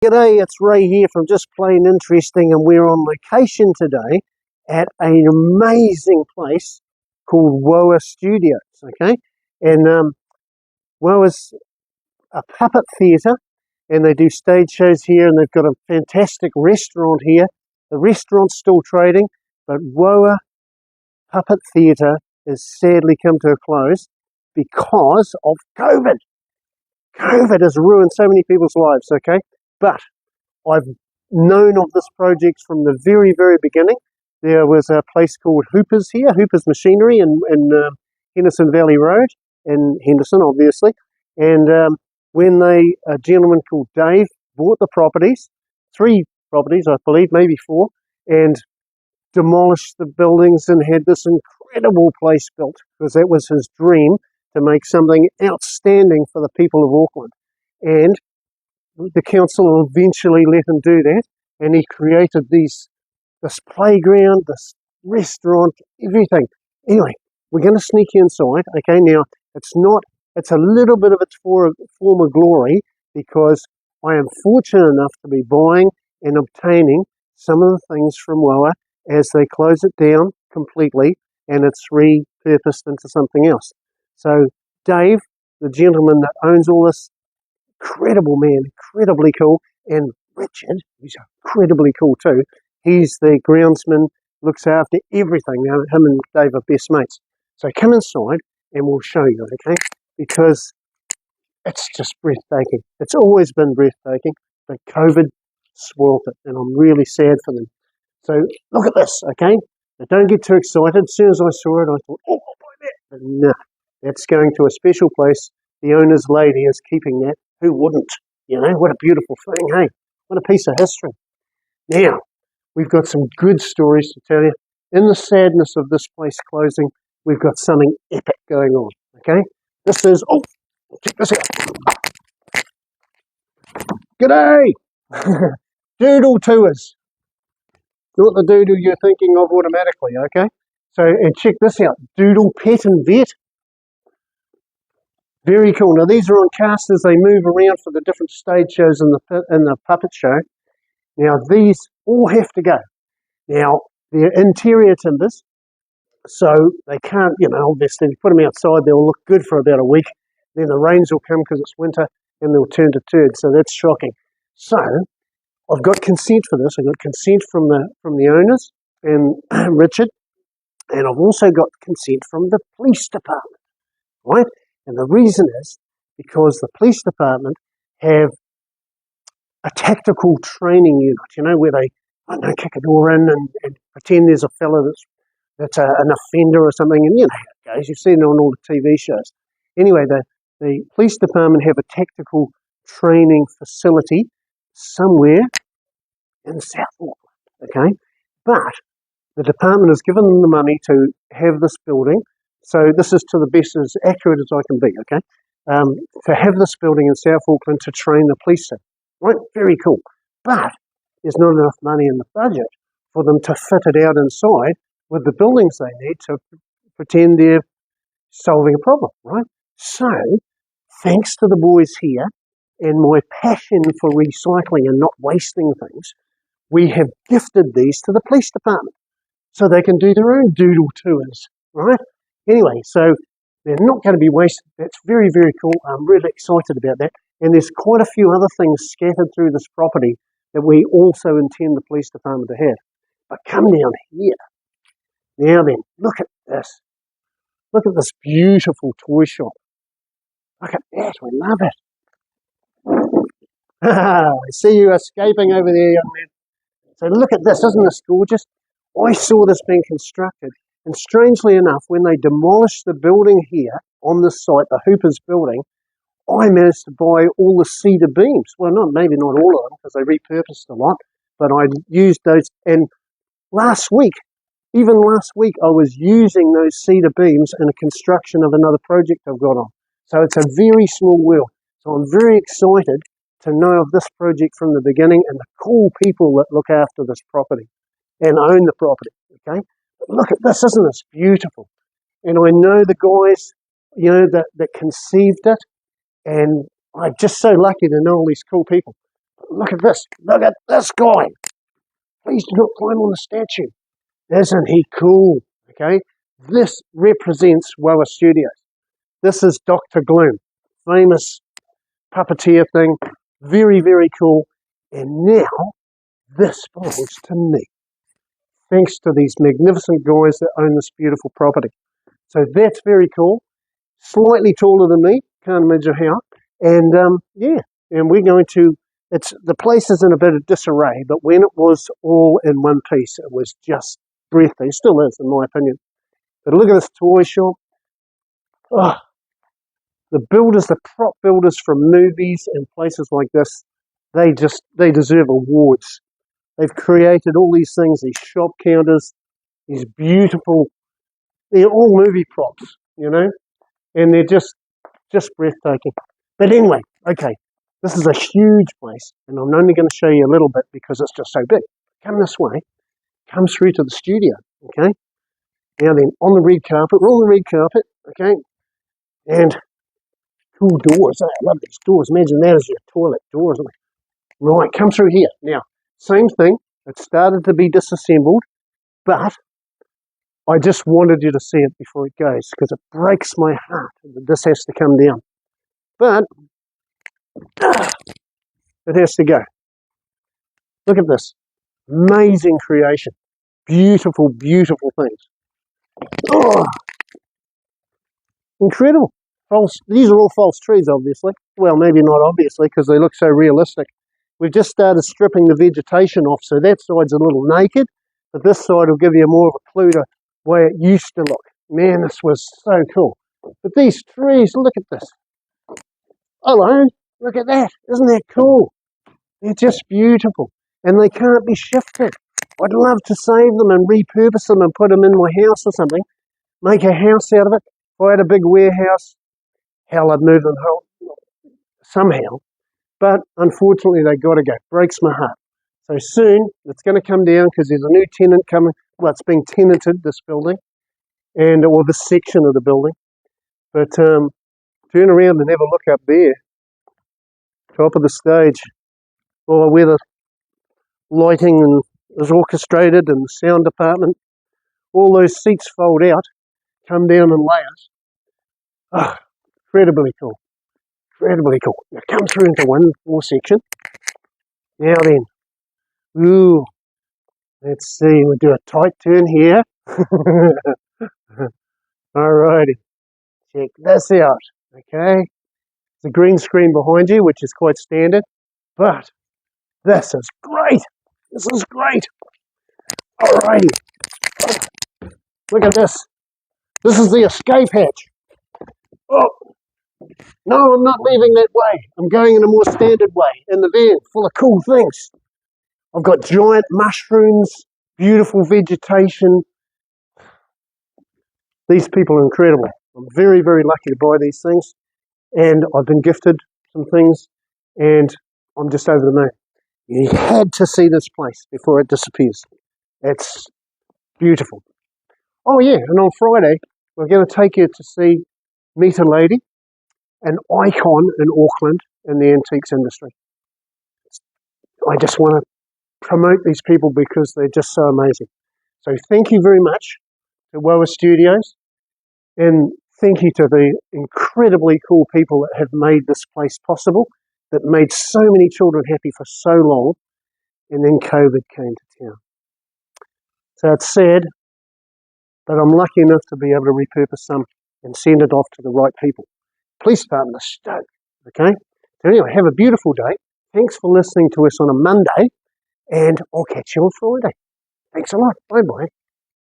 G'day, it's Ray here from Just Plain Interesting, and we're on location today at an amazing place called Woah Studios, okay? And Woah's a puppet theatre, and they do stage shows here, and they've got a fantastic restaurant here. The restaurant's still trading, but Woah Puppet Theatre has sadly come to a close because of COVID. COVID has ruined so many people's lives, okay? But I've known of this project from the very, very beginning. There was a place called Hoopers here, Hoopers Machinery in Henderson Valley Road, in Henderson, obviously. And when a gentleman called Dave bought the properties, 3 properties, I believe, maybe 4, and demolished the buildings and had this incredible place built, because that was his dream, to make something outstanding for the people of Auckland. And the council eventually let him do that, and he created this playground, this restaurant, everything. Anyway, we're going to sneak inside. Okay, now it's a little bit of its former glory, because I am fortunate enough to be buying and obtaining some of the things from Woah as they close it down completely and it's repurposed into something else. So Dave, the gentleman that owns all this, incredible man, incredibly cool, and Richard, who's incredibly cool too, he's the groundsman, looks after everything. Now, him and Dave are best mates. So come inside and we'll show you, okay? Because it's just breathtaking. It's always been breathtaking, but COVID spoiled it, and I'm really sad for them. So look at this, okay? Now, don't get too excited. As soon as I saw it, I thought, oh, I'll buy that. But no, that's going to a special place. The owner's lady is keeping that. Who wouldn't? You know, what a beautiful thing, hey? What a piece of history. Now, we've got some good stories to tell you. In the sadness of this place closing, we've got something epic going on, okay? This is, oh, check this out. G'day! Doodle tours. Not the doodle you're thinking of automatically, okay? So, and check this out. Doodle Pet and Vet. Very cool. Now, these are on casters. They move around for the different stage shows in the puppet show. Now, these all have to go. Now, they're interior timbers, so they can't, you know, obviously, if you put them outside, they'll look good for about a week. Then the rains will come because it's winter, and they'll turn to turds, so that's shocking. So, I've got consent for this. I've got consent from the owners and Richard, and I've also got consent from the police department, right? And the reason is because the police department have a tactical training unit, you know, where they, I don't know, kick a door in and pretend there's a fella that's an offender or something, and you know how it goes. You've seen it on all the TV shows. Anyway, the police department have a tactical training facility somewhere in South Auckland, okay? But the department has given them the money to have this building. So this is to the best, as accurate as I can be, okay? To have this building in South Auckland to train the police in, right? Very cool. But there's not enough money in the budget for them to fit it out inside with the buildings they need to pretend they're solving a problem, right? So, thanks to the boys here and my passion for recycling and not wasting things, we have gifted these to the police department so they can do their own doodle tours, right? Anyway, so they're not going to be wasted. That's very, very cool. I'm really excited about that. And there's quite a few other things scattered through this property that we also intend the police department to have. But come down here. Now then, look at this. Look at this beautiful toy shop. Look at that. I love it. I see you escaping over there, young man. So look at this. Isn't this gorgeous? I saw this being constructed. And strangely enough, when they demolished the building here on this site, the Hoopers building, I managed to buy all the cedar beams. Well, maybe not all of them, because they repurposed a lot, but I used those. And even last week, I was using those cedar beams in a construction of another project I've got on. So it's a very small world. So I'm very excited to know of this project from the beginning and the cool people that look after this property and own the property, okay? Look at this, isn't this beautiful? And I know the guys, you know, that conceived it, and I'm just so lucky to know all these cool people. look at this. Look at this guy. Please do not climb on the statue. Isn't he cool? Okay. This represents Woah Studios. This is Dr. Gloom. Famous puppeteer thing. Very, very cool. And now this belongs to me. Thanks to these magnificent guys that own this beautiful property. So that's very cool. Slightly taller than me. Can't imagine how. And yeah, and we're going to, the place is in a bit of disarray, but when it was all in one piece, it was just breathtaking. It still is, in my opinion. But look at this toy shop. Oh, the builders, the prop builders from movies and places like this, they deserve awards. They've created all these things, these shop counters, these beautiful, they're all movie props, you know, and they're just breathtaking. But anyway, okay, this is a huge place, and I'm only going to show you a little bit because it's just so big. Come this way, come through to the studio, okay? Now then, on the red carpet, we're on the red carpet, okay? And cool doors, I love these doors. Imagine that as your toilet doors. Right, come through here. Now, same thing, it started to be disassembled, but I just wanted you to see it before it goes because it breaks my heart that this has to come down. But it has to go. Look at this. Amazing creation. Beautiful, beautiful things. Oh, incredible. These are all false trees, obviously. Well, maybe not obviously because they look so realistic. We've just started stripping the vegetation off, so that side's a little naked, but this side will give you more of a clue to the way it used to look. Man, this was so cool. But these trees, look at this. Hello, look at that. Isn't that cool? They're just beautiful, and they can't be shifted. I'd love to save them and repurpose them and put them in my house or something. Make a house out of it. If I had a big warehouse, hell, I'd move them home somehow. But unfortunately, they got to go. Breaks my heart. So soon, it's going to come down because there's a new tenant coming. Well, it's being tenanted, this building, or this section of the building. But turn around and have a look up there, top of the stage, where the lighting is orchestrated and the sound department. All those seats fold out, come down in layers. Oh, incredibly cool. Incredibly cool. Now come through into one more section. Now then, ooh, let's see, we'll do a tight turn here. Alrighty, check this out, okay? It's a green screen behind you, which is quite standard, but this is great. This is great. Alrighty, look at this. This is the escape hatch. Oh, no, I'm not leaving that way. I'm going in a more standard way, in the van, full of cool things. I've got giant mushrooms, beautiful vegetation. These people are incredible. I'm very, very lucky to buy these things. And I've been gifted some things, and I'm just over the moon. You had to see this place before it disappears. It's beautiful. Oh yeah, and on Friday, we're going to take you to meet a lady, an icon in Auckland in the antiques industry. I just want to promote these people because they're just so amazing. So thank you very much to Woah Studios, and thank you to the incredibly cool people that have made this place possible, that made so many children happy for so long, and then COVID came to town. So it's sad, but I'm lucky enough to be able to repurpose some and send it off to the right people. Police department is stoked, okay? So anyway, have a beautiful day. Thanks for listening to us on a Monday, and I'll catch you on Friday. Thanks a lot. Bye-bye.